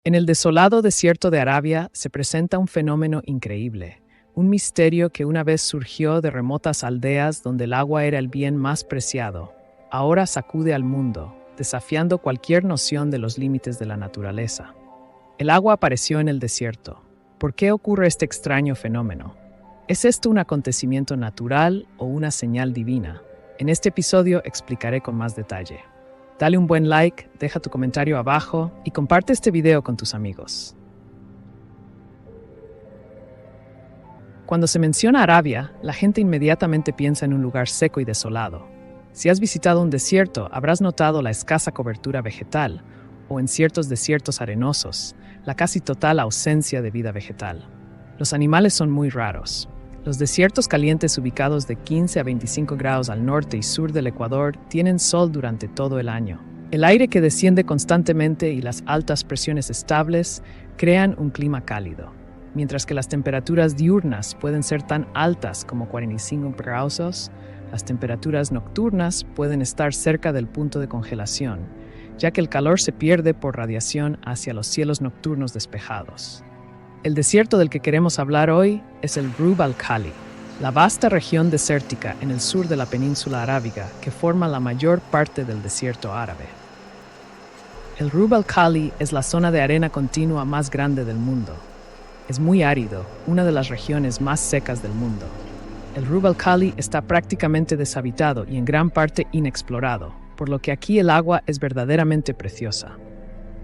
En el desolado desierto de Arabia se presenta un fenómeno increíble, un misterio que una vez surgió de remotas aldeas donde el agua era el bien más preciado. Ahora sacude al mundo, desafiando cualquier noción de los límites de la naturaleza. El agua apareció en el desierto. ¿Por qué ocurre este extraño fenómeno? ¿Es esto un acontecimiento natural o una señal divina? En este episodio explicaré con más detalle. Dale un buen like, deja tu comentario abajo y comparte este video con tus amigos. Cuando se menciona Arabia, la gente inmediatamente piensa en un lugar seco y desolado. Si has visitado un desierto, habrás notado la escasa cobertura vegetal, o en ciertos desiertos arenosos, la casi total ausencia de vida vegetal. Los animales son muy raros. Los desiertos calientes ubicados de 15 a 25 grados al norte y sur del Ecuador tienen sol durante todo el año. El aire que desciende constantemente y las altas presiones estables crean un clima cálido, mientras que las temperaturas diurnas pueden ser tan altas como 45 grados, las temperaturas nocturnas pueden estar cerca del punto de congelación, ya que el calor se pierde por radiación hacia los cielos nocturnos despejados. El desierto del que queremos hablar hoy es el Rub al-Khali, la vasta región desértica en el sur de la península arábiga que forma la mayor parte del desierto árabe. El Rub al-Khali es la zona de arena continua más grande del mundo. Es muy árido, una de las regiones más secas del mundo. El Rub al-Khali está prácticamente deshabitado y en gran parte inexplorado, por lo que aquí el agua es verdaderamente preciosa.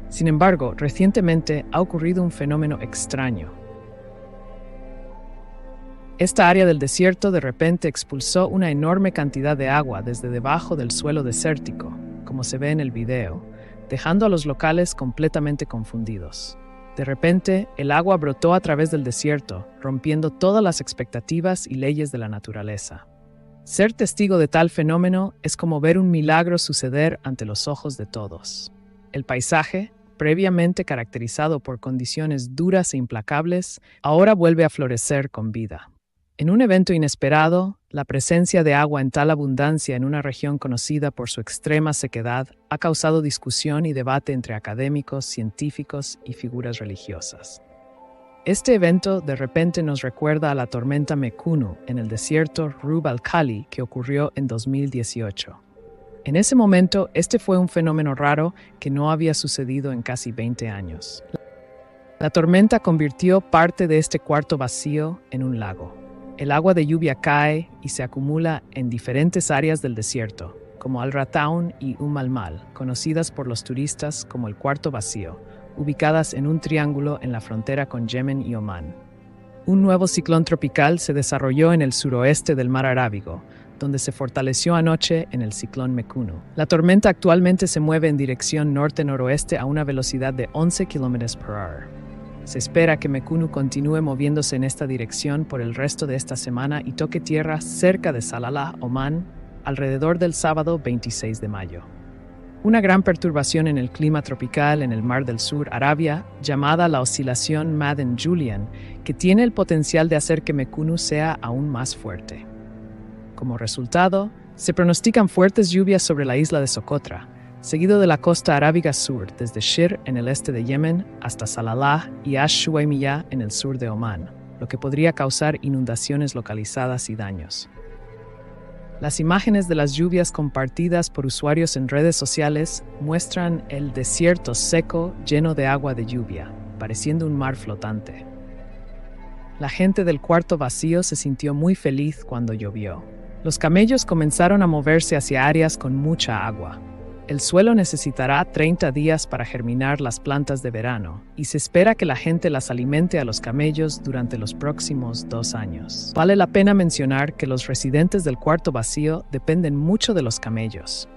Sin embargo, recientemente ha ocurrido un fenómeno extraño. Esta área del desierto de repente expulsó una enorme cantidad de agua desde debajo del suelo desértico, como se ve en el video, dejando a los locales completamente confundidos. De repente, el agua brotó a través del desierto, rompiendo todas las expectativas y leyes de la naturaleza. Ser testigo de tal fenómeno es como ver un milagro suceder ante los ojos de todos. El paisaje, previamente caracterizado por condiciones duras e implacables, ahora vuelve a florecer con vida. En un evento inesperado, la presencia de agua en tal abundancia en una región conocida por su extrema sequedad ha causado discusión y debate entre académicos, científicos y figuras religiosas. Este evento de repente nos recuerda a la tormenta Mekunu en el desierto Rub al-Khali que ocurrió en 2018. En ese momento, este fue un fenómeno raro que no había sucedido en casi 20 años. La tormenta convirtió parte de este cuarto vacío en un lago. El agua de lluvia cae y se acumula en diferentes áreas del desierto, como Al-Rataun y Al-Mal, conocidas por los turistas como el Cuarto Vacío, ubicadas en un triángulo en la frontera con Yemen y Omán. Un nuevo ciclón tropical se desarrolló en el suroeste del Mar Arábigo, donde se fortaleció anoche en el ciclón Mekunu. La tormenta actualmente se mueve en dirección norte-noroeste a una velocidad de 11 km/h. Se espera que Mekunu continúe moviéndose en esta dirección por el resto de esta semana y toque tierra cerca de Salalah, Omán, alrededor del sábado 26 de mayo. Una gran perturbación en el clima tropical en el Mar del Sur, Arabia, llamada la oscilación Madden-Julian, que tiene el potencial de hacer que Mekunu sea aún más fuerte. Como resultado, se pronostican fuertes lluvias sobre la isla de Socotra, seguido de la costa arábiga sur, desde Shir en el este de Yemen hasta Salalah y Ash-Shuaymiyah en el sur de Omán, lo que podría causar inundaciones localizadas y daños. Las imágenes de las lluvias compartidas por usuarios en redes sociales muestran el desierto seco lleno de agua de lluvia, pareciendo un mar flotante. La gente del Cuarto Vacío se sintió muy feliz cuando llovió. Los camellos comenzaron a moverse hacia áreas con mucha agua. El suelo necesitará 30 días para germinar las plantas de verano y se espera que la gente las alimente a los camellos durante los próximos 2 años. Vale la pena mencionar que los residentes del Cuarto Vacío dependen mucho de los camellos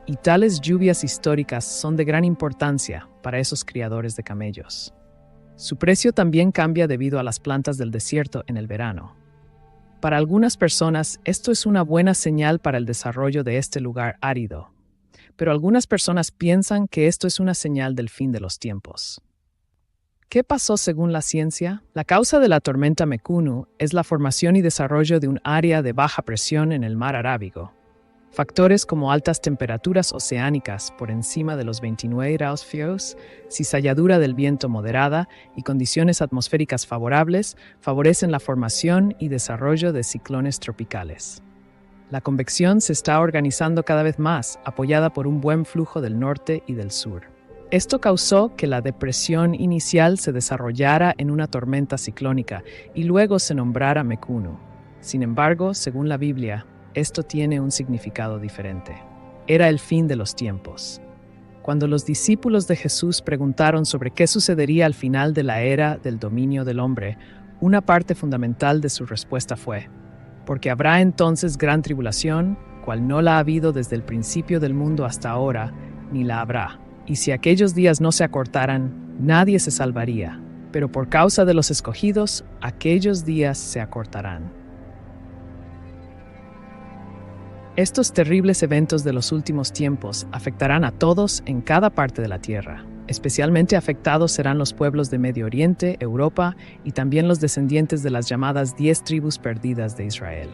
y tales lluvias históricas son de gran importancia para esos criadores de camellos. Su precio también cambia debido a las plantas del desierto en el verano. Para algunas personas, esto es una buena señal para el desarrollo de este lugar árido, pero algunas personas piensan que esto es una señal del fin de los tiempos. ¿Qué pasó según la ciencia? La causa de la tormenta Mekunu es la formación y desarrollo de un área de baja presión en el mar Arábigo. Factores como altas temperaturas oceánicas por encima de los 29 grados Fahrenheit, cizalladura del viento moderada y condiciones atmosféricas favorables favorecen la formación y desarrollo de ciclones tropicales. La convección se está organizando cada vez más, apoyada por un buen flujo del norte y del sur. Esto causó que la depresión inicial se desarrollara en una tormenta ciclónica y luego se nombrara Mekunu. Sin embargo, según la Biblia, esto tiene un significado diferente. Era el fin de los tiempos. Cuando los discípulos de Jesús preguntaron sobre qué sucedería al final de la era del dominio del hombre, una parte fundamental de su respuesta fue: porque habrá entonces gran tribulación, cual no la ha habido desde el principio del mundo hasta ahora, ni la habrá. Y si aquellos días no se acortaran, nadie se salvaría, pero por causa de los escogidos, aquellos días se acortarán. Estos terribles eventos de los últimos tiempos afectarán a todos en cada parte de la tierra. Especialmente afectados serán los pueblos de Medio Oriente, Europa y también los descendientes de las llamadas 10 tribus perdidas de Israel.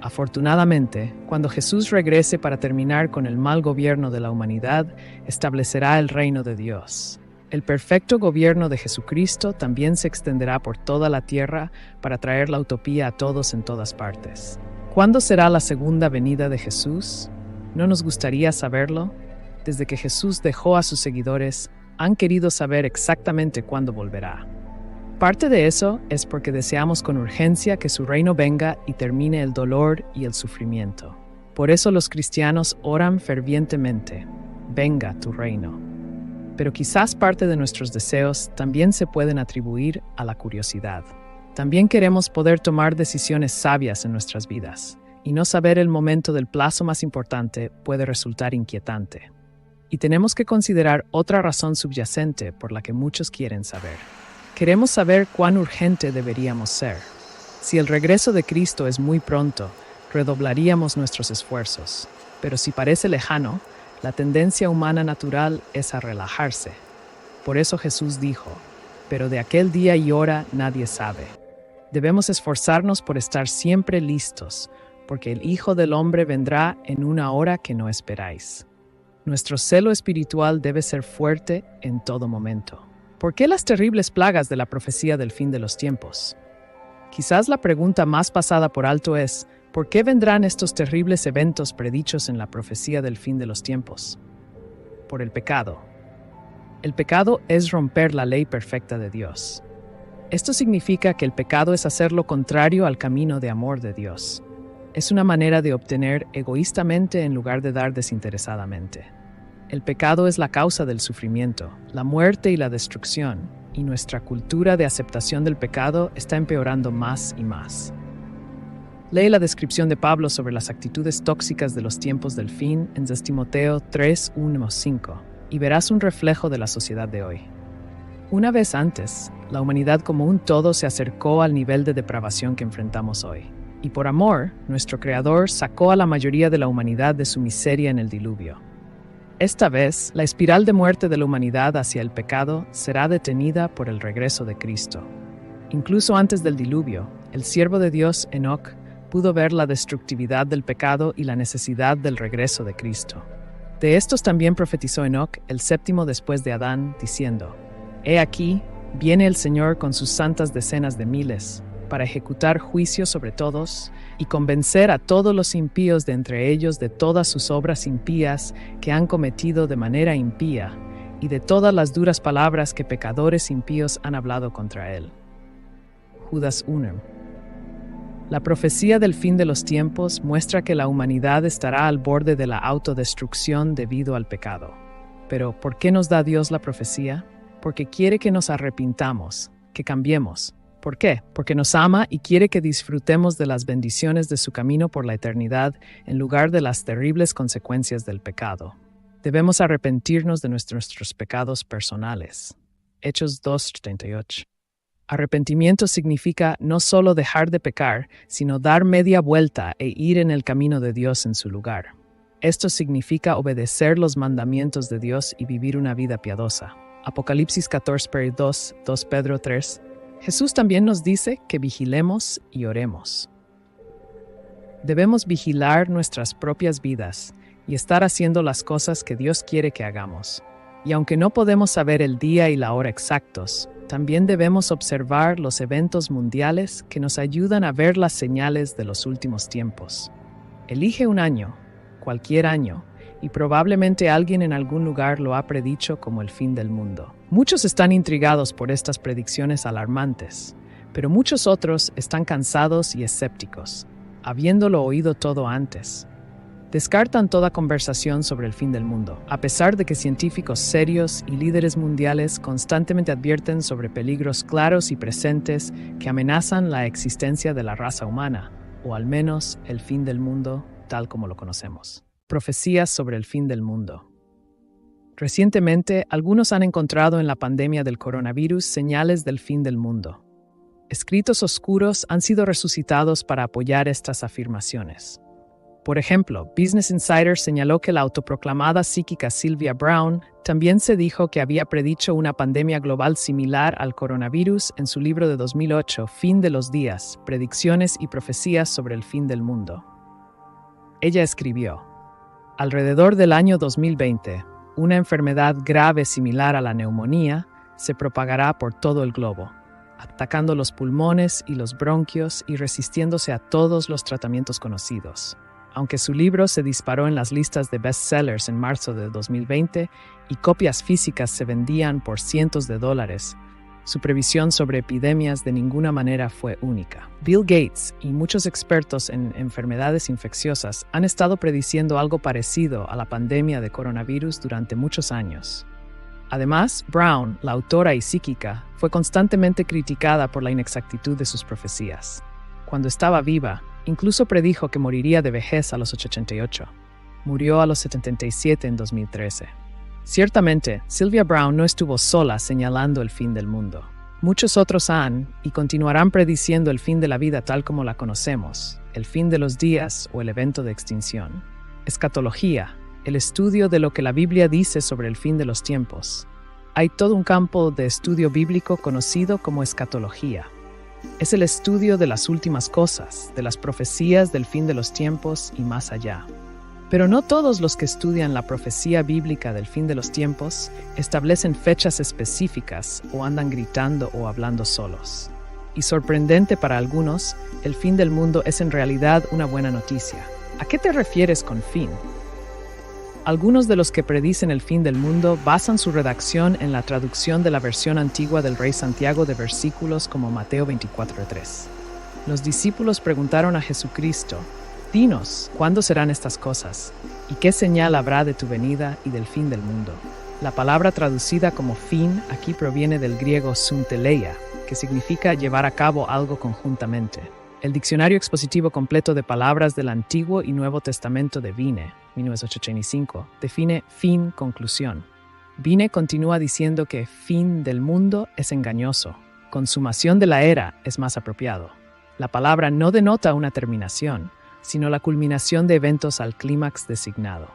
Afortunadamente, cuando Jesús regrese para terminar con el mal gobierno de la humanidad, establecerá el reino de Dios. El perfecto gobierno de Jesucristo también se extenderá por toda la tierra para traer la utopía a todos en todas partes. ¿Cuándo será la segunda venida de Jesús? ¿No nos gustaría saberlo? Desde que Jesús dejó a sus seguidores, han querido saber exactamente cuándo volverá. Parte de eso es porque deseamos con urgencia que su reino venga y termine el dolor y el sufrimiento. Por eso los cristianos oran fervientemente: venga tu reino. Pero quizás parte de nuestros deseos también se pueden atribuir a la curiosidad. También queremos poder tomar decisiones sabias en nuestras vidas, y no saber el momento del plazo más importante puede resultar inquietante. Y tenemos que considerar otra razón subyacente por la que muchos quieren saber. Queremos saber cuán urgente deberíamos ser. Si el regreso de Cristo es muy pronto, redoblaríamos nuestros esfuerzos. Pero si parece lejano, la tendencia humana natural es a relajarse. Por eso Jesús dijo: pero de aquel día y hora nadie sabe. Debemos esforzarnos por estar siempre listos, porque el Hijo del Hombre vendrá en una hora que no esperáis. Nuestro celo espiritual debe ser fuerte en todo momento. ¿Por qué las terribles plagas de la profecía del fin de los tiempos? Quizás la pregunta más pasada por alto es: ¿por qué vendrán estos terribles eventos predichos en la profecía del fin de los tiempos? Por el pecado. El pecado es romper la ley perfecta de Dios. Esto significa que el pecado es hacer lo contrario al camino de amor de Dios. Es una manera de obtener egoístamente en lugar de dar desinteresadamente. El pecado es la causa del sufrimiento, la muerte y la destrucción, y nuestra cultura de aceptación del pecado está empeorando más y más. Lee la descripción de Pablo sobre las actitudes tóxicas de los tiempos del fin en 2 Timoteo 3, 1-5, y verás un reflejo de la sociedad de hoy. Una vez antes, la humanidad como un todo se acercó al nivel de depravación que enfrentamos hoy. Y por amor, nuestro Creador sacó a la mayoría de la humanidad de su miseria en el diluvio. Esta vez, la espiral de muerte de la humanidad hacia el pecado será detenida por el regreso de Cristo. Incluso antes del diluvio, el siervo de Dios, Enoc, pudo ver la destructividad del pecado y la necesidad del regreso de Cristo. De estos también profetizó Enoc, el séptimo después de Adán, diciendo: He aquí, viene el Señor con sus santas decenas de miles, para ejecutar juicio sobre todos y convencer a todos los impíos de entre ellos de todas sus obras impías que han cometido de manera impía y de todas las duras palabras que pecadores impíos han hablado contra él. Judas 1. La profecía del fin de los tiempos muestra que la humanidad estará al borde de la autodestrucción debido al pecado. Pero, ¿por qué nos da Dios la profecía? Porque quiere que nos arrepintamos, que cambiemos. ¿Por qué? Porque nos ama y quiere que disfrutemos de las bendiciones de su camino por la eternidad en lugar de las terribles consecuencias del pecado. Debemos arrepentirnos de nuestros pecados personales. Hechos 2:38. Arrepentimiento significa no solo dejar de pecar, sino dar media vuelta e ir en el camino de Dios en su lugar. Esto significa obedecer los mandamientos de Dios y vivir una vida piadosa. Apocalipsis 14:2, 2 Pedro 3. Jesús también nos dice que vigilemos y oremos. Debemos vigilar nuestras propias vidas y estar haciendo las cosas que Dios quiere que hagamos. Y aunque no podemos saber el día y la hora exactos, también debemos observar los eventos mundiales que nos ayudan a ver las señales de los últimos tiempos. Elige un año, cualquier año, y probablemente alguien en algún lugar lo ha predicho como el fin del mundo. Muchos están intrigados por estas predicciones alarmantes, pero muchos otros están cansados y escépticos, habiéndolo oído todo antes. Descartan toda conversación sobre el fin del mundo, a pesar de que científicos serios y líderes mundiales constantemente advierten sobre peligros claros y presentes que amenazan la existencia de la raza humana, o al menos el fin del mundo tal como lo conocemos. Profecías sobre el fin del mundo. Recientemente, algunos han encontrado en la pandemia del coronavirus señales del fin del mundo. Escritos oscuros han sido resucitados para apoyar estas afirmaciones. Por ejemplo, Business Insider señaló que la autoproclamada psíquica Sylvia Browne también se dijo que había predicho una pandemia global similar al coronavirus en su libro de 2008, Fin de los días, predicciones y profecías sobre el fin del mundo. Ella escribió: alrededor del año 2020, una enfermedad grave similar a la neumonía se propagará por todo el globo, atacando los pulmones y los bronquios y resistiéndose a todos los tratamientos conocidos. Aunque su libro se disparó en las listas de bestsellers en marzo de 2020 y copias físicas se vendían por cientos de dólares, su previsión sobre epidemias de ninguna manera fue única. Bill Gates y muchos expertos en enfermedades infecciosas han estado prediciendo algo parecido a la pandemia de coronavirus durante muchos años. Además, Browne, la autora y psíquica, fue constantemente criticada por la inexactitud de sus profecías. Cuando estaba viva, incluso predijo que moriría de vejez a los 88. Murió a los 77 en 2013. Ciertamente, Sylvia Browne no estuvo sola señalando el fin del mundo. Muchos otros han y continuarán prediciendo el fin de la vida tal como la conocemos, el fin de los días o el evento de extinción. Escatología, el estudio de lo que la Biblia dice sobre el fin de los tiempos. Hay todo un campo de estudio bíblico conocido como escatología. Es el estudio de las últimas cosas, de las profecías del fin de los tiempos y más allá. Pero no todos los que estudian la profecía bíblica del fin de los tiempos establecen fechas específicas o andan gritando o hablando solos. Y sorprendente para algunos, el fin del mundo es en realidad una buena noticia. ¿A qué te refieres con fin? Algunos de los que predicen el fin del mundo basan su redacción en la traducción de la versión antigua del Rey Santiago de versículos como Mateo 24:3. Los discípulos preguntaron a Jesucristo: «Dinos, ¿cuándo serán estas cosas? ¿Y qué señal habrá de tu venida y del fin del mundo?». La palabra traducida como fin aquí proviene del griego sunteleia, que significa llevar a cabo algo conjuntamente. El Diccionario Expositivo Completo de Palabras del Antiguo y Nuevo Testamento de Vine, 1985, define fin, conclusión. Vine continúa diciendo que fin del mundo es engañoso. Consumación de la era es más apropiado. La palabra no denota una terminación, sino la culminación de eventos al clímax designado.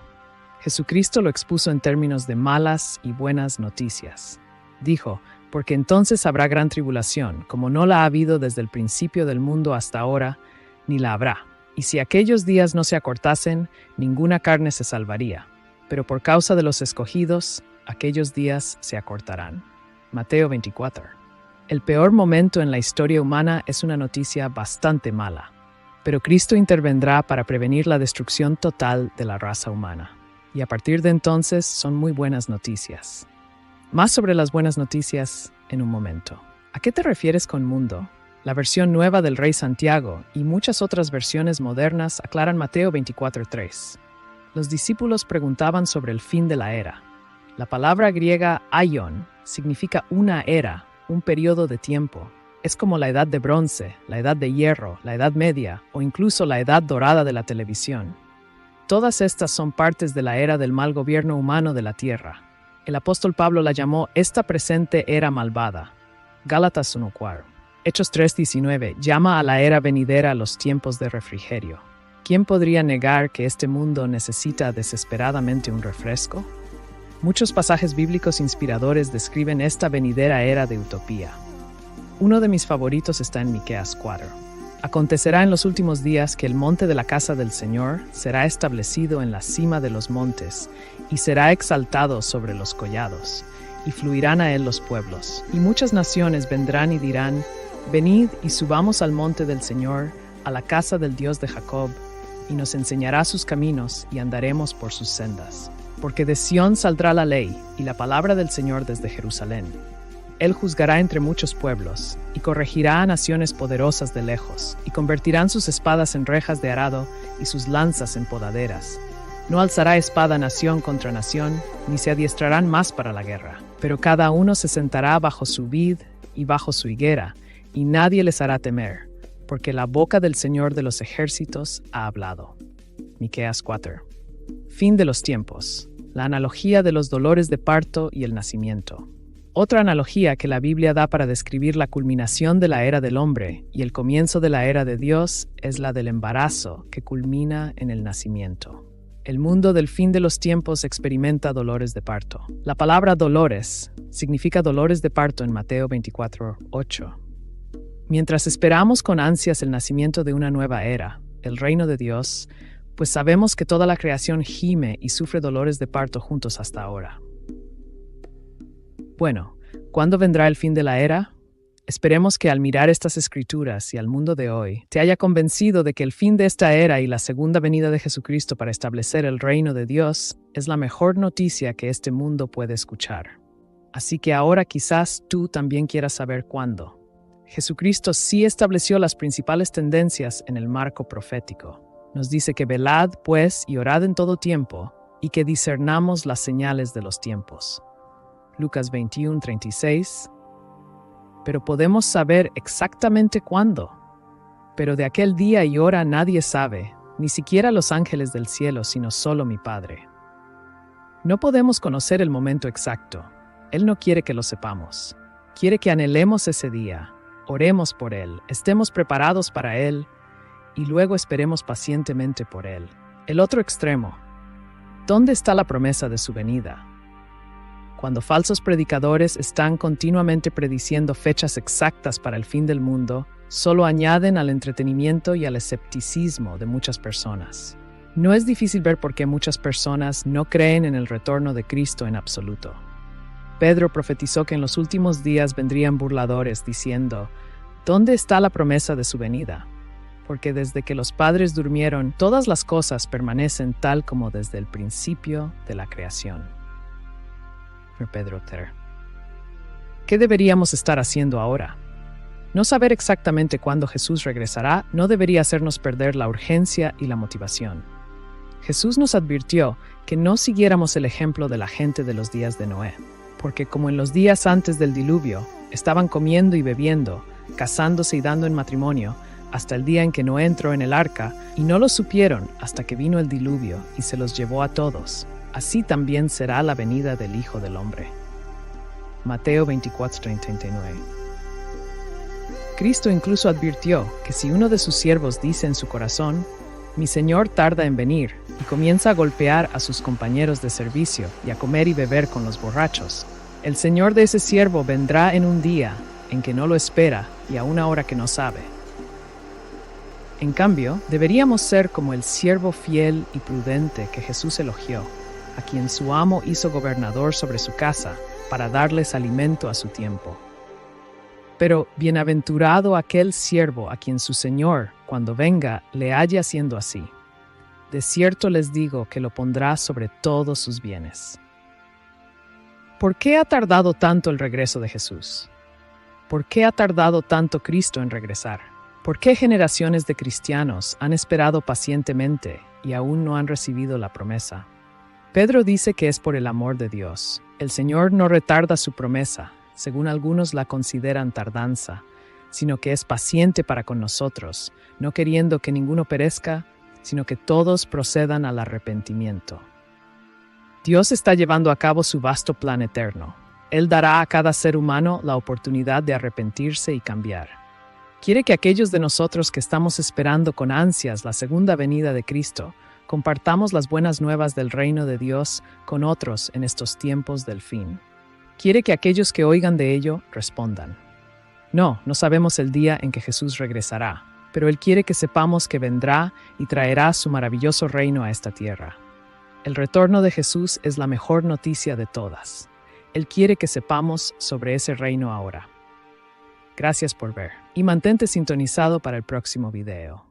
Jesucristo lo expuso en términos de malas y buenas noticias. Dijo: «Porque entonces habrá gran tribulación, como no la ha habido desde el principio del mundo hasta ahora, ni la habrá. Y si aquellos días no se acortasen, ninguna carne se salvaría. Pero por causa de los escogidos, aquellos días se acortarán». Mateo 24. El peor momento en la historia humana es una noticia bastante mala. Pero Cristo intervendrá para prevenir la destrucción total de la raza humana. Y a partir de entonces son muy buenas noticias. Más sobre las buenas noticias en un momento. ¿A qué te refieres con mundo? La versión nueva del Rey Santiago y muchas otras versiones modernas aclaran Mateo 24:3. Los discípulos preguntaban sobre el fin de la era. La palabra griega aion significa una era, un periodo de tiempo. Es como la edad de bronce, la edad de hierro, la edad media o incluso la edad dorada de la televisión. Todas estas son partes de la era del mal gobierno humano de la tierra. El apóstol Pablo la llamó esta presente era malvada. Gálatas 1:4. Hechos 3:19 llama a la era venidera los tiempos de refrigerio. ¿Quién podría negar que este mundo necesita desesperadamente un refresco? Muchos pasajes bíblicos inspiradores describen esta venidera era de utopía. Uno de mis favoritos está en Miqueas 4. Acontecerá en los últimos días que el monte de la casa del Señor será establecido en la cima de los montes, y será exaltado sobre los collados, y fluirán a él los pueblos. Y muchas naciones vendrán y dirán: venid y subamos al monte del Señor, a la casa del Dios de Jacob, y nos enseñará sus caminos, y andaremos por sus sendas. Porque de Sión saldrá la ley, y la palabra del Señor desde Jerusalén. Él juzgará entre muchos pueblos, y corregirá a naciones poderosas de lejos, y convertirán sus espadas en rejas de arado, y sus lanzas en podaderas. No alzará espada nación contra nación, ni se adiestrarán más para la guerra. Pero cada uno se sentará bajo su vid y bajo su higuera, y nadie les hará temer, porque la boca del Señor de los ejércitos ha hablado. Miqueas 4. Fin de los tiempos. La analogía de los dolores de parto y el nacimiento. Otra analogía que la Biblia da para describir la culminación de la era del hombre y el comienzo de la era de Dios es la del embarazo, que culmina en el nacimiento. El mundo del fin de los tiempos experimenta dolores de parto. La palabra dolores significa dolores de parto en Mateo 24:8. Mientras esperamos con ansias el nacimiento de una nueva era, el reino de Dios, pues sabemos que toda la creación gime y sufre dolores de parto juntos hasta ahora. Bueno, ¿cuándo vendrá el fin de la era? Esperemos que al mirar estas escrituras y al mundo de hoy, te haya convencido de que el fin de esta era y la segunda venida de Jesucristo para establecer el reino de Dios es la mejor noticia que este mundo puede escuchar. Así que ahora quizás tú también quieras saber cuándo. Jesucristo sí estableció las principales tendencias en el marco profético. Nos dice que velad, pues, y orad en todo tiempo, y que discernamos las señales de los tiempos. Lucas 21:36. Pero podemos saber exactamente cuándo. Pero de aquel día y hora nadie sabe, ni siquiera los ángeles del cielo, sino solo mi Padre. No podemos conocer el momento exacto. Él no quiere que lo sepamos. Quiere que anhelemos ese día, oremos por Él, estemos preparados para Él, y luego esperemos pacientemente por Él. El otro extremo. ¿Dónde está la promesa de su venida? Cuando falsos predicadores están continuamente prediciendo fechas exactas para el fin del mundo, solo añaden al entretenimiento y al escepticismo de muchas personas. No es difícil ver por qué muchas personas no creen en el retorno de Cristo en absoluto. Pedro profetizó que en los últimos días vendrían burladores diciendo: ¿dónde está la promesa de su venida? Porque desde que los padres durmieron, todas las cosas permanecen tal como desde el principio de la creación. Pedro 3. ¿Qué deberíamos estar haciendo ahora? No saber exactamente cuándo Jesús regresará no debería hacernos perder la urgencia y la motivación. Jesús nos advirtió que no siguiéramos el ejemplo de la gente de los días de Noé, porque como en los días antes del diluvio, estaban comiendo y bebiendo, casándose y dando en matrimonio, hasta el día en que Noé entró en el arca, y no lo supieron hasta que vino el diluvio y se los llevó a todos. Así también será la venida del Hijo del Hombre. Mateo 24:39. Cristo incluso advirtió que si uno de sus siervos dice en su corazón: mi Señor tarda en venir, y comienza a golpear a sus compañeros de servicio y a comer y beber con los borrachos, el Señor de ese siervo vendrá en un día en que no lo espera y a una hora que no sabe. En cambio, deberíamos ser como el siervo fiel y prudente que Jesús elogió, a quien su amo hizo gobernador sobre su casa, para darles alimento a su tiempo. Pero bienaventurado aquel siervo a quien su Señor, cuando venga, le halle haciendo así. De cierto les digo que lo pondrá sobre todos sus bienes. ¿Por qué ha tardado tanto el regreso de Jesús? ¿Por qué ha tardado tanto Cristo en regresar? ¿Por qué generaciones de cristianos han esperado pacientemente y aún no han recibido la promesa? Pedro dice que es por el amor de Dios. El Señor no retarda su promesa, según algunos la consideran tardanza, sino que es paciente para con nosotros, no queriendo que ninguno perezca, sino que todos procedan al arrepentimiento. Dios está llevando a cabo su vasto plan eterno. Él dará a cada ser humano la oportunidad de arrepentirse y cambiar. Quiere que aquellos de nosotros que estamos esperando con ansias la segunda venida de Cristo, compartamos las buenas nuevas del reino de Dios con otros en estos tiempos del fin. Quiere que aquellos que oigan de ello respondan: no sabemos el día en que Jesús regresará, pero Él quiere que sepamos que vendrá y traerá su maravilloso reino a esta tierra. El retorno de Jesús es la mejor noticia de todas. Él quiere que sepamos sobre ese reino ahora. Gracias por ver y mantente sintonizado para el próximo video.